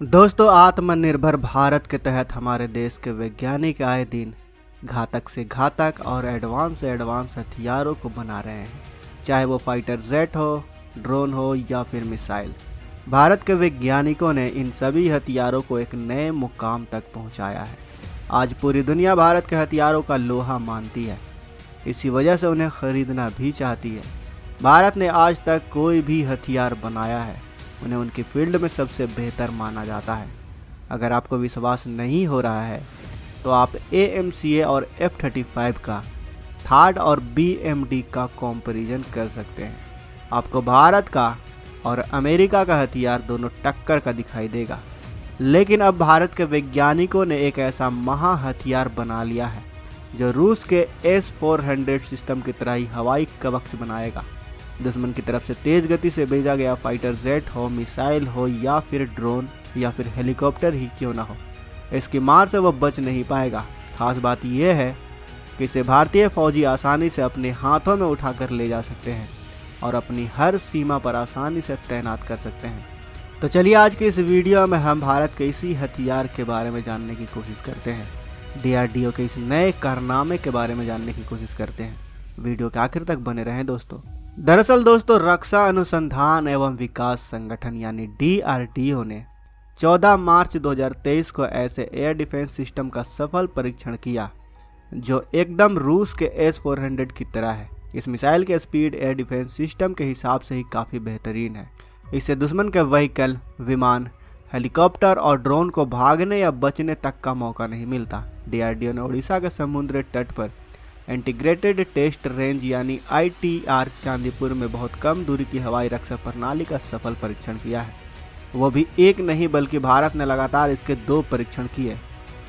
दोस्तों, आत्मनिर्भर भारत के तहत हमारे देश के वैज्ञानिक आए दिन घातक से घातक और एडवांस से एडवांस हथियारों को बना रहे हैं। चाहे वो फाइटर जेट हो, ड्रोन हो या फिर मिसाइल। भारत के वैज्ञानिकों ने इन सभी हथियारों को एक नए मुकाम तक पहुंचाया है। आज पूरी दुनिया भारत के हथियारों का लोहा मानती है, इसी वजह से उन्हें खरीदना भी चाहती है। भारत ने आज तक कोई भी हथियार बनाया है, उन्हें उनकी फील्ड में सबसे बेहतर माना जाता है। अगर आपको विश्वास नहीं हो रहा है तो आप AMCA और F-35 का थार्ड और BMD का कंपैरिजन कर सकते हैं। आपको भारत का और अमेरिका का हथियार दोनों टक्कर का दिखाई देगा। लेकिन अब भारत के वैज्ञानिकों ने एक ऐसा महा हथियार बना लिया है जो रूस के S-400 सिस्टम की तरह ही हवाई कवच बनाएगा। दुश्मन की तरफ से तेज गति से भेजा गया फाइटर जेट हो, मिसाइल हो या फिर ड्रोन या फिर हेलीकॉप्टर ही क्यों ना हो, इसकी मार से वह बच नहीं पाएगा। खास बात यह है कि इसे भारतीय फौजी आसानी से अपने हाथों में उठाकर ले जा सकते हैं और अपनी हर सीमा पर आसानी से तैनात कर सकते हैं। तो चलिए आज की इस वीडियो में हम भारत के इसी हथियार के बारे में जानने की कोशिश करते हैं। DRDO के इस नए कारनामे के बारे में जानने की कोशिश करते हैं। वीडियो के आखिर तक बने रहें दोस्तों। दरअसल दोस्तों, रक्षा अनुसंधान एवं विकास संगठन यानी DRDO ने 14 मार्च 2023 को ऐसे एयर डिफेंस सिस्टम का सफल परीक्षण किया जो एकदम रूस के S-400 की तरह है। इस मिसाइल के स्पीड एयर डिफेंस सिस्टम के हिसाब से ही काफ़ी बेहतरीन है। इससे दुश्मन के व्हीकल, विमान, हेलीकॉप्टर और ड्रोन को भागने या बचने तक का मौका नहीं मिलता। DRDO ने उड़ीसा के समुद्री तट पर इंटीग्रेटेड टेस्ट रेंज यानी ITR चांदीपुर में बहुत कम दूरी की हवाई रक्षा प्रणाली का सफल परीक्षण किया है। वो भी एक नहीं बल्कि भारत ने लगातार इसके 2 परीक्षण किए।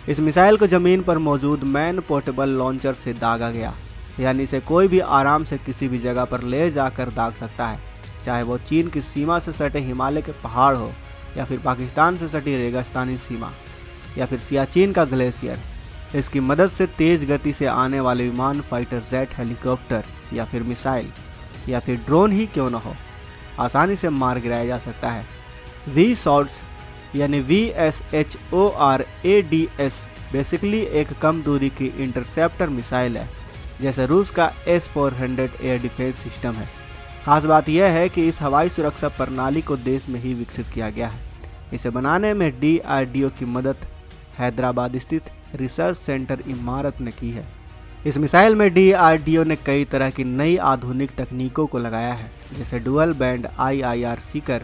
इस मिसाइल को जमीन पर मौजूद मैन पोर्टेबल लॉन्चर से दागा गया, यानी इसे कोई भी आराम से किसी भी जगह पर ले जाकर दाग सकता है, चाहे वो चीन की सीमा से सटे हिमालय के पहाड़ हो या फिर पाकिस्तान से सटी रेगिस्तानी सीमा या फिर सियाचिन का ग्लेशियर। इसकी मदद से तेज गति से आने वाले विमान, फाइटर जेट, हेलीकॉप्टर या फिर मिसाइल या फिर ड्रोन ही क्यों न हो, आसानी से मार गिराया जा सकता है। V-SHORADS यानी VSHORADS बेसिकली एक कम दूरी की इंटरसेप्टर मिसाइल है, जैसे रूस का S-400 एयर डिफेंस सिस्टम है। खास बात यह है कि इस हवाई सुरक्षा प्रणाली को देश में ही विकसित किया गया है। इसे बनाने में DRDO की मदद हैदराबाद स्थित रिसर्च सेंटर इमारत ने की है। इस मिसाइल में DRDO ने कई तरह की नई आधुनिक तकनीकों को लगाया है, जैसे dual band IIR seeker,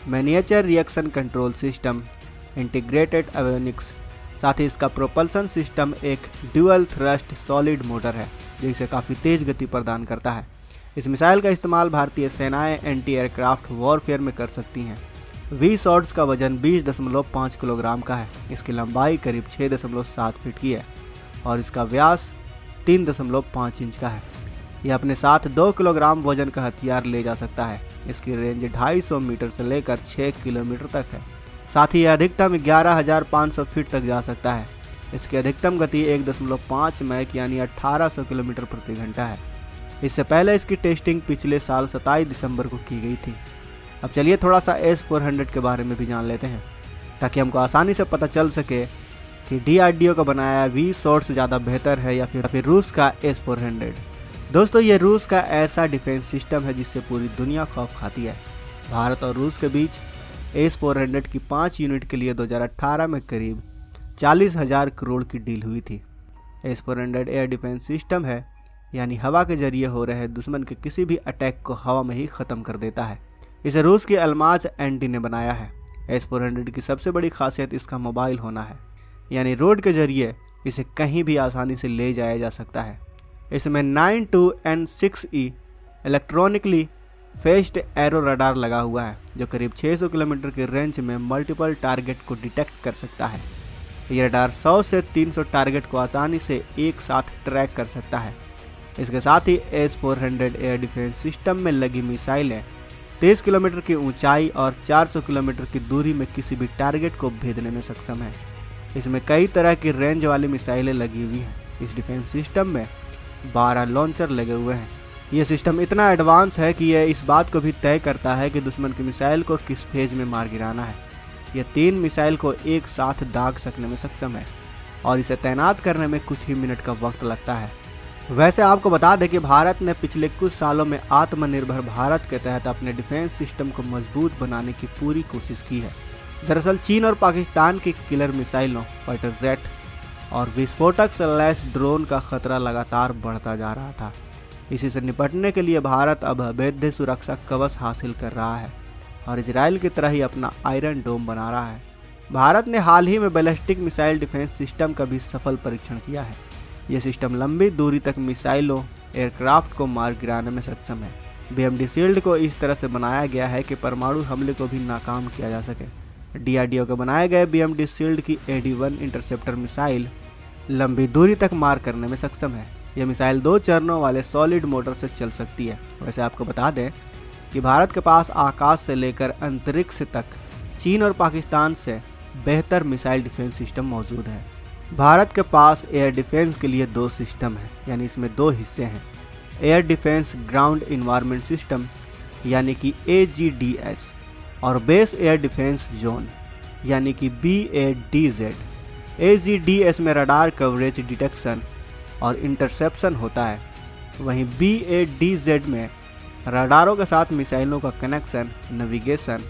miniature reaction control system, integrated avionics. साथ ही इसका प्रोपल्सन सिस्टम एक ड्यूअल थ्रस्ट सॉलिड मोटर है जो इसे काफ़ी तेज गति प्रदान करता है। इस मिसाइल का इस्तेमाल भारतीय सेनाएं एंटी एयरक्राफ्ट वॉरफेयर में कर सकती हैं। V-SHORADS का वजन 20.5 किलोग्राम का है। इसकी लंबाई करीब 6.7 फीट की है और इसका व्यास 3.5 इंच का है। यह अपने साथ 2 किलोग्राम वजन का हथियार ले जा सकता है। इसकी रेंज 250 मीटर से लेकर 6 किलोमीटर तक है। साथ ही यह अधिकतम 11,500 फीट तक जा सकता है। इसकी अधिकतम गति 1.5 मैक यानी 1800 किलोमीटर प्रति घंटा है। इससे पहले इसकी टेस्टिंग पिछले साल 27 दिसंबर को की गई थी। अब चलिए थोड़ा सा S-400 के बारे में भी जान लेते हैं, ताकि हमको आसानी से पता चल सके कि DRDO का बनाया V-SHORADS ज़्यादा बेहतर है या फिर रूस का S-400। दोस्तों, ये रूस का ऐसा डिफेंस सिस्टम है जिससे पूरी दुनिया खौफ खाती है। भारत और रूस के बीच S-400 की 5 यूनिट के लिए 2018 में करीब 40,000 करोड़ की डील हुई थी। S-400 एयर डिफेंस सिस्टम है, यानी हवा के जरिए हो रहे दुश्मन के किसी भी अटैक को हवा में ही ख़त्म कर देता है। इसे रूस की अल्माज एंटी ने बनाया है। S-400 की सबसे बड़ी खासियत इसका मोबाइल होना है, यानी रोड के जरिए इसे कहीं भी आसानी से ले जाया जा सकता है। इसमें 92N6E electronically faced arrow radar लगा हुआ है जो करीब 600 किलोमीटर की रेंज में मल्टीपल टारगेट को डिटेक्ट कर सकता है। यह रडार 100 से 300 टारगेट को आसानी से एक साथ ट्रैक कर सकता है। इसके साथ ही S-400 एयर डिफेंस सिस्टम में लगी मिसाइलें 30 किलोमीटर की ऊंचाई और 400 किलोमीटर की दूरी में किसी भी टारगेट को भेदने में सक्षम है। इसमें कई तरह की रेंज वाली मिसाइलें लगी हुई हैं। इस डिफेंस सिस्टम में 12 लॉन्चर लगे हुए हैं। यह सिस्टम इतना एडवांस है कि यह इस बात को भी तय करता है कि दुश्मन की मिसाइल को किस फेज में मार गिराना है। ये 3 मिसाइल को एक साथ दाग सकने में सक्षम है और इसे तैनात करने में कुछ ही मिनट का वक्त लगता है। वैसे आपको बता दें कि भारत ने पिछले कुछ सालों में आत्मनिर्भर भारत के तहत अपने डिफेंस सिस्टम को मजबूत बनाने की पूरी कोशिश की है। दरअसल चीन और पाकिस्तान की किलर मिसाइलों, फाइटर जेट और विस्फोटक से लैस ड्रोन का खतरा लगातार बढ़ता जा रहा था। इसी से निपटने के लिए भारत अब अभेद्य सुरक्षा कवच हासिल कर रहा है और इजराइल की तरह ही अपना आयरन डोम बना रहा है। भारत ने हाल ही में बैलिस्टिक मिसाइल डिफेंस सिस्टम का भी सफल परीक्षण किया है। यह सिस्टम लंबी दूरी तक मिसाइलों, एयरक्राफ्ट को मार गिराने में सक्षम है। BMD शील्ड को इस तरह से बनाया गया है कि परमाणु हमले को भी नाकाम किया जा सके। DRDO के बनाए गए BMD शील्ड की AD-1 इंटरसेप्टर मिसाइल लंबी दूरी तक मार करने में सक्षम है। यह मिसाइल 2 चरणों वाले सॉलिड मोटर से चल सकती है। वैसे आपको बता दें कि भारत के पास आकाश से लेकर अंतरिक्ष तक चीन और पाकिस्तान से बेहतर मिसाइल डिफेंस सिस्टम मौजूद है। भारत के पास एयर डिफेंस के लिए 2 सिस्टम हैं, यानी इसमें 2 हिस्से हैं। Air defence ground environment system यानी कि AGDS और बेस एयर डिफेंस जोन यानी कि BADZ। AGDS में रडार कवरेज डिटेक्शन और इंटरसेप्शन होता है, वहीं BADZ में रडारों के साथ मिसाइलों का कनेक्शन, नेविगेशन,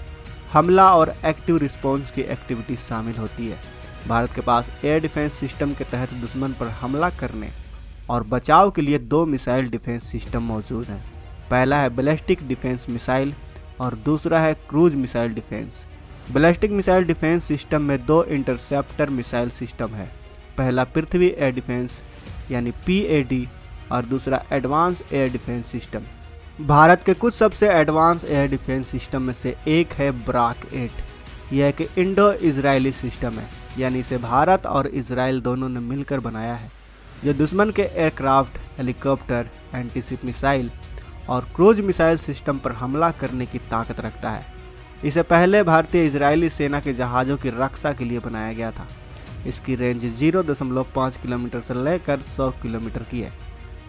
हमला और एक्टिव रिस्पॉन्स की एक्टिविटी शामिल होती है। भारत के पास एयर डिफेंस सिस्टम के तहत दुश्मन पर हमला करने और बचाव के लिए 2 मिसाइल डिफेंस सिस्टम मौजूद हैं। पहला है बैलिस्टिक डिफेंस मिसाइल और दूसरा है cruise missile defence. Ballistic missile defence system में 2 इंटरसेप्टर मिसाइल सिस्टम है। पहला पृथ्वी एयर डिफेंस यानी PAD और दूसरा advance air defence system. Bharat के कुछ सबसे एडवांस एयर डिफेंस सिस्टम में से एक है ब्राक 8। यह एक इंडो इजरायली सिस्टम है, यानी इसे भारत और इजराइल दोनों ने मिलकर बनाया है, जो दुश्मन के एयरक्राफ्ट, हेलीकॉप्टर, एंटीशिप मिसाइल और क्रूज मिसाइल सिस्टम पर हमला करने की ताकत रखता है। इसे पहले भारतीय इजरायली सेना के जहाज़ों की रक्षा के लिए बनाया गया था। इसकी रेंज 0.5 किलोमीटर से लेकर 100 किलोमीटर की है।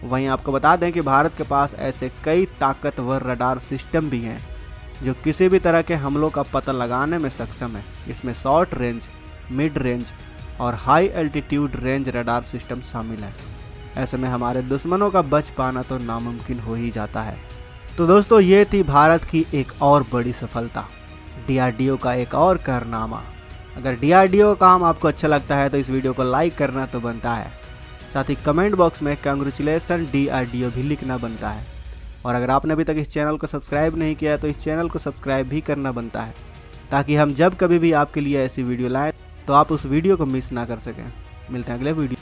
वहीं आपको बता दें कि भारत के पास ऐसे कई ताकतवर रडार सिस्टम भी हैं जो किसी भी तरह के हमलों का पता लगाने में सक्षम है। इसमें शॉर्ट रेंज, मिड रेंज और high altitude range radar system शामिल है। ऐसे में हमारे दुश्मनों का बच पाना तो नामुमकिन हो ही जाता है। तो दोस्तों, ये थी भारत की एक और बड़ी सफलता, DRDO का एक और कारनामा। अगर DRDO का काम आपको अच्छा लगता है तो इस वीडियो को लाइक करना तो बनता है, साथ ही कमेंट बॉक्स में कांग्रेचुलेसन DRDO भी लिखना बनता है। और अगर आपने अभी तक इस चैनल को सब्सक्राइब नहीं किया तो इस चैनल को सब्सक्राइब भी करना बनता है, ताकि हम जब कभी भी आपके लिए ऐसी वीडियो लाएं तो आप उस वीडियो को मिस ना कर सकें। मिलते हैं अगले वीडियो।